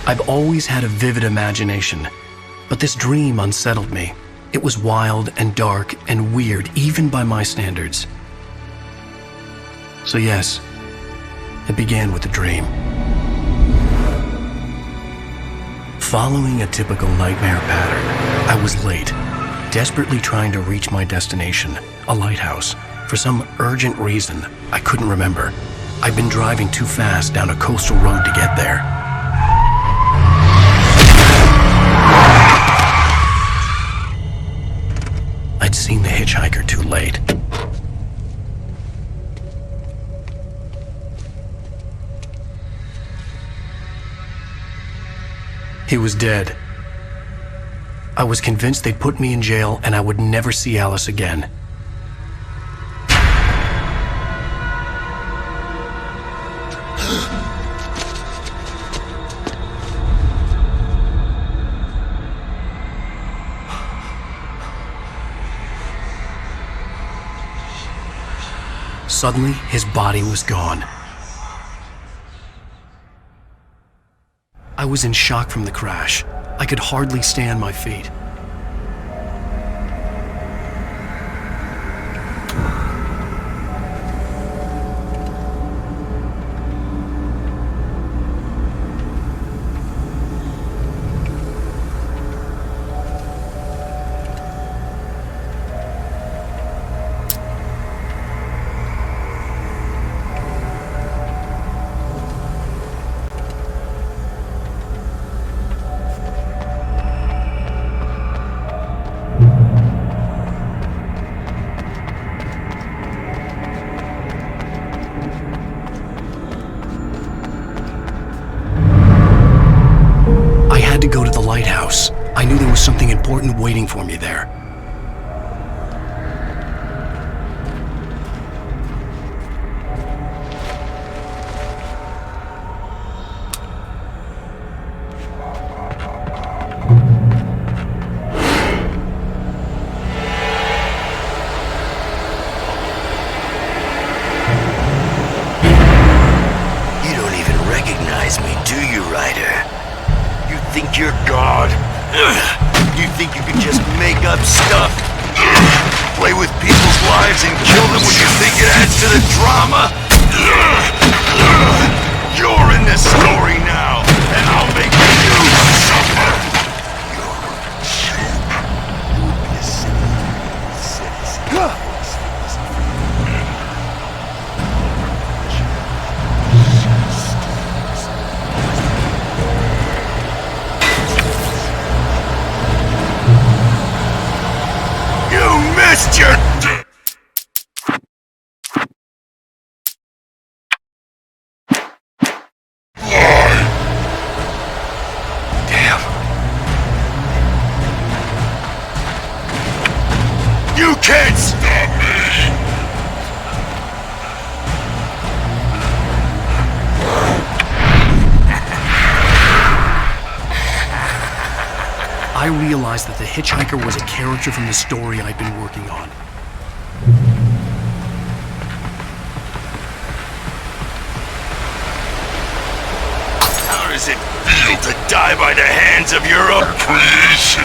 I've always had a vivid imagination, but this dream unsettled me. It was wild and dark and weird, even by my standards. So yes, it began with a dream. Following a typical nightmare pattern, I was late, desperately trying to reach my destination, a lighthouse. For some urgent reason I couldn't remember, I'd been driving too fast down a coastal road to get there. I'd seen the hitchhiker too late. He was dead. I was convinced they'd put me in jail and I would never see Alice again. Suddenly, his body was gone. I was in shock from the crash. I could hardly stay on my feet. To go to the lighthouse. I knew there was something important waiting for me there. You don't even recognize me, do you, Ryder? Think you're God? You think you can just make up stuff? Play with people's lives and kill them when you think it adds to the drama? You're in this story now, and I'll make you suffer! You would be a citizen. Missed your... Damn. You can't stop me! I realized that the hitchhiker was a character from the story I'd been working on. How does it feel to die by the hands of your own creation?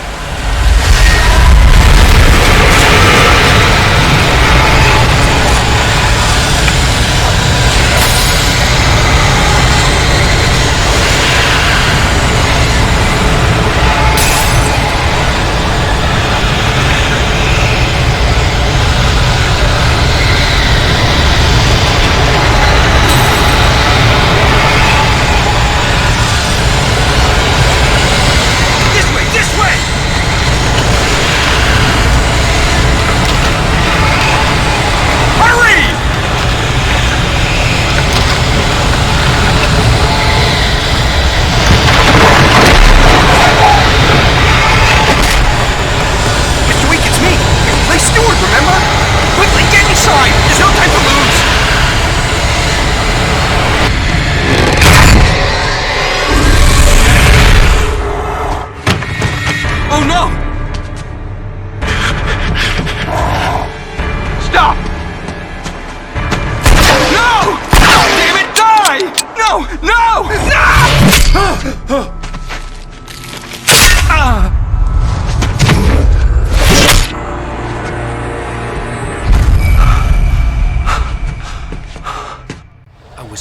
This way!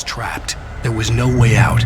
was trapped. There was no way out.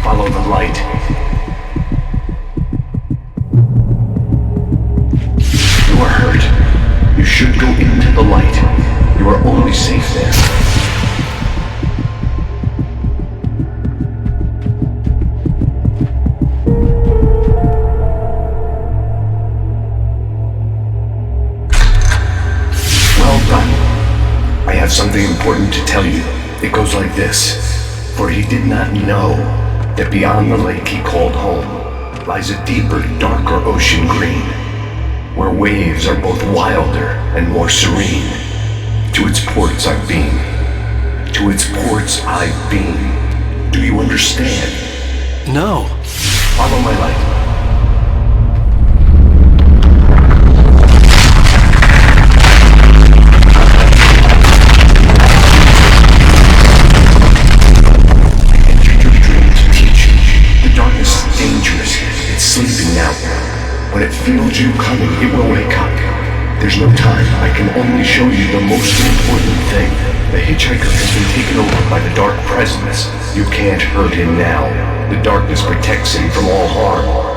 Follow the light. You are hurt. You should go into the light. You are only safe there. Well done. I have something important to tell you. It goes like this. For he did not know that beyond the lake he called home lies a deeper, darker ocean green, where waves are both wilder and more serene. To its ports I've been. To its ports I've been. Do you understand? No. Follow my light. Sleeping now. When it feels you coming, it will wake up. There's no time. I can only show you the most important thing. The hitchhiker has been taken over by the dark presence. You can't hurt him now. The darkness protects him from all harm.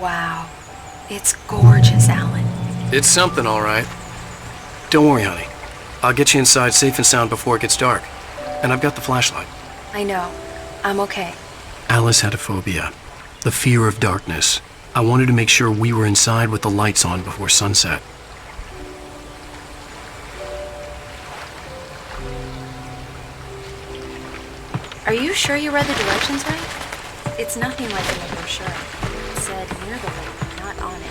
Wow. It's gorgeous, Alan. It's something, all right. Don't worry, honey. I'll get you inside safe and sound before it gets dark. And I've got the flashlight. I know. I'm okay. Alice had a phobia. The fear of darkness. I wanted to make sure we were inside with the lights on before sunset. Are you sure you read the directions right? It's nothing like in the brochure. It said near the lake, not on it.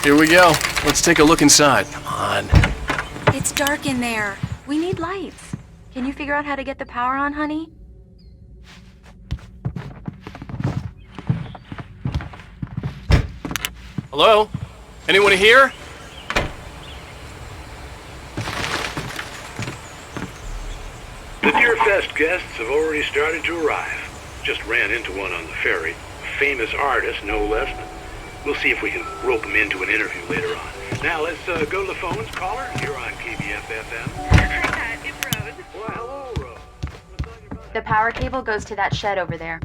Here we go. Let's take a look inside. Come on. It's dark in there. We need lights. Can you figure out how to get the power on, honey? Hello? Anyone here? The Deer Fest guests have already started to arrive. Just ran into one on the ferry. A famous artist, no less. We'll see if we can rope him into an interview later on. Now let's go to the phones. Caller, you're on KBF-FM. Hi, Pat. It's Rose. Well, hello, Rose. What's on your mind? The power cable goes to that shed over there.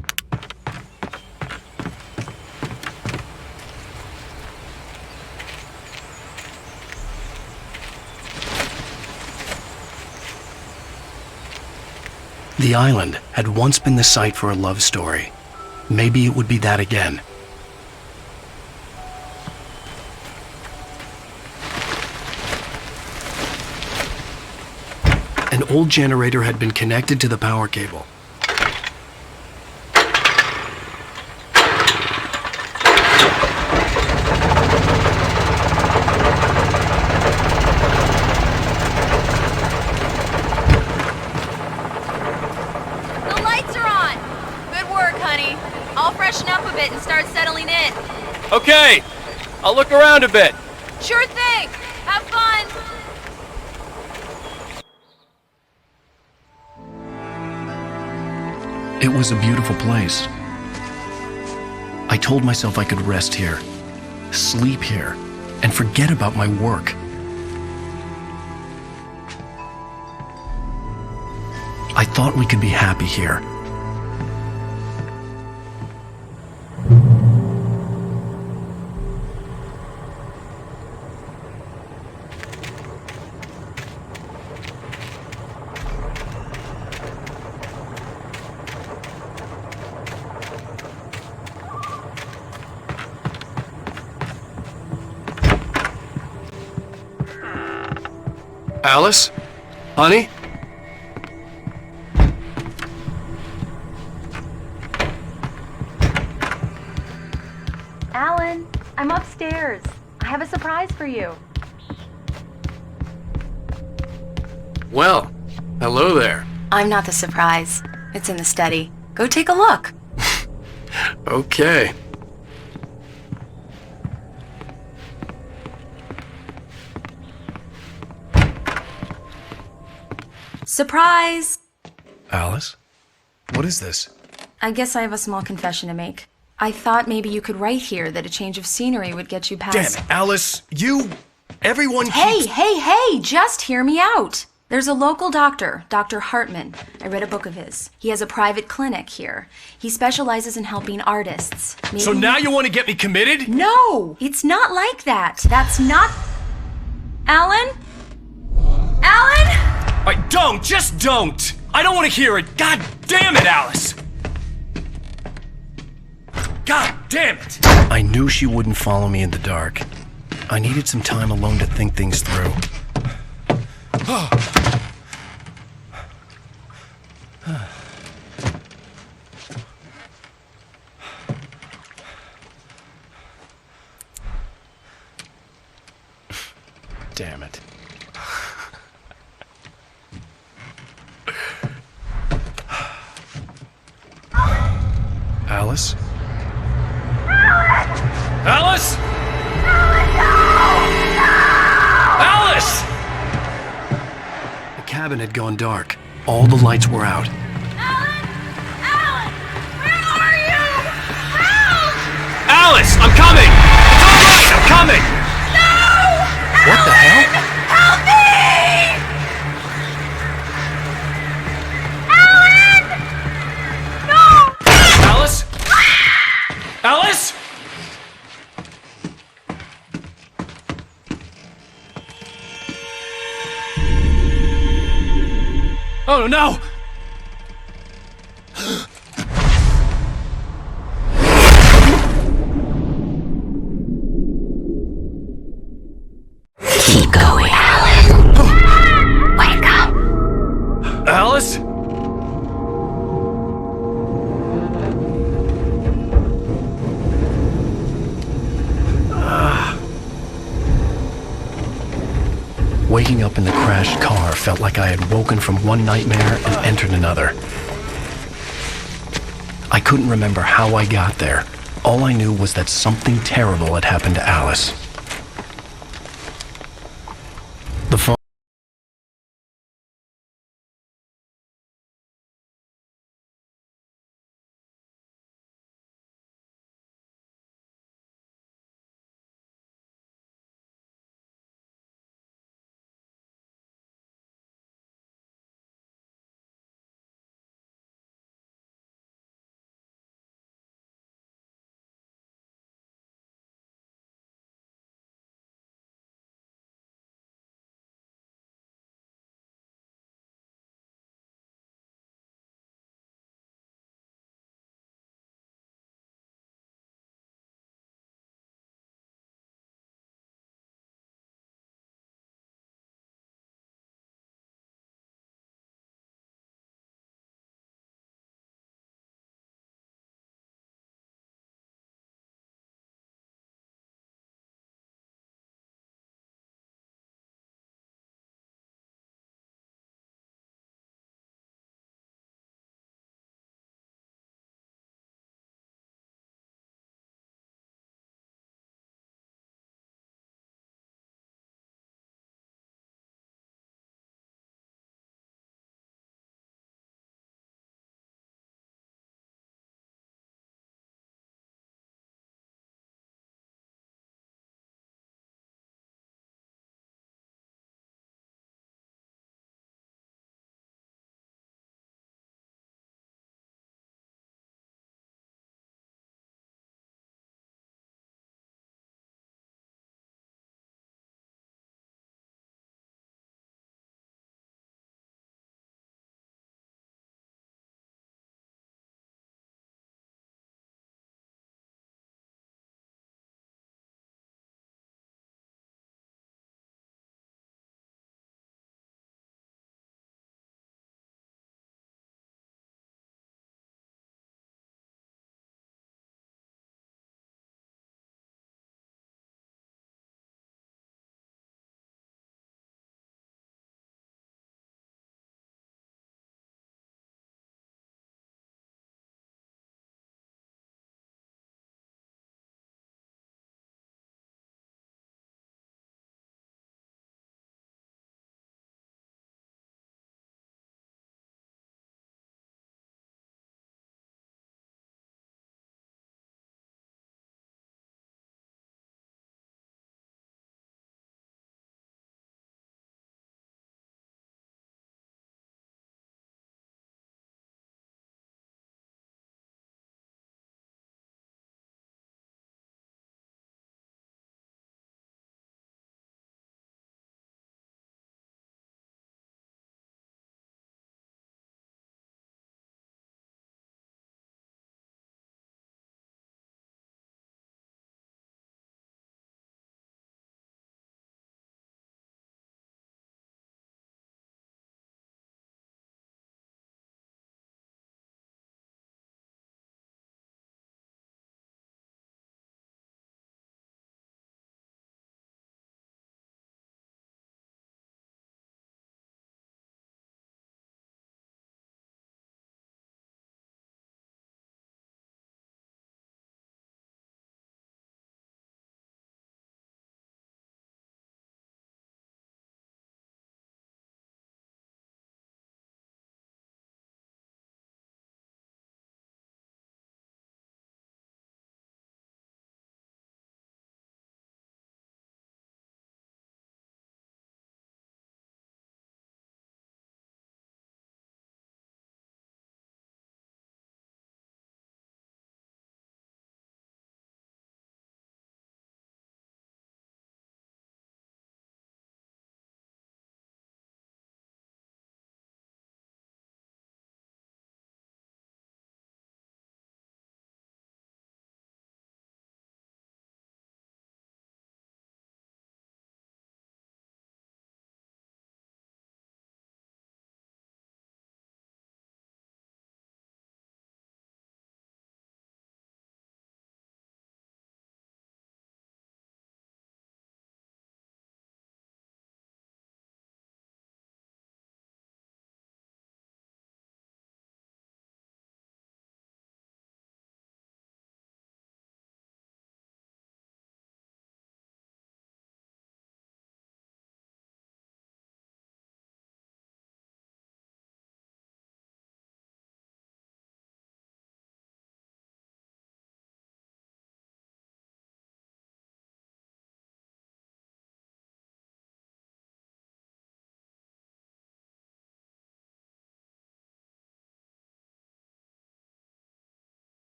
The island had once been the site for a love story. Maybe it would be that again. An old generator had been connected to the power cable. The lights are on. Good work, honey. I'll freshen up a bit and start settling in. Okay, I'll look around a bit. Sure thing. Have fun. It was a beautiful place. I told myself I could rest here, sleep here, and forget about my work. I thought we could be happy here. Alice? Honey? Alan, I'm upstairs. I have a surprise for you. Well, hello there. I'm not the surprise. It's in the study. Go take a look. Okay. Surprise! Alice? What is this? I guess I have a small confession to make. I thought maybe you could write here that a change of scenery would get you past... Damn it, Alice, everyone Hey, just hear me out. There's a local doctor, Dr. Hartman. I read a book of his. He has a private clinic here. He specializes in helping artists. Maybe... So now you want to get me committed? No, it's not like that. That's not... Alan? Alan? Just don't! I don't want to hear it! God damn it, Alice! God damn it! I knew she wouldn't follow me in the dark. I needed some time alone to think things through. Damn it. Alice? Alice? Alice! The cabin had gone dark. All the lights were out. Alan! Alan! Where are you? Help! Alice, I'm coming! It's all right, I'm coming! No! What the hell? Help me! Alan! No! Alice? Alice? Oh no! Keep going, Alan. Wake up. Alice? Waking up in the crashed car felt like I had woken from one nightmare and entered another. I couldn't remember how I got there. All I knew was that something terrible had happened to Alice.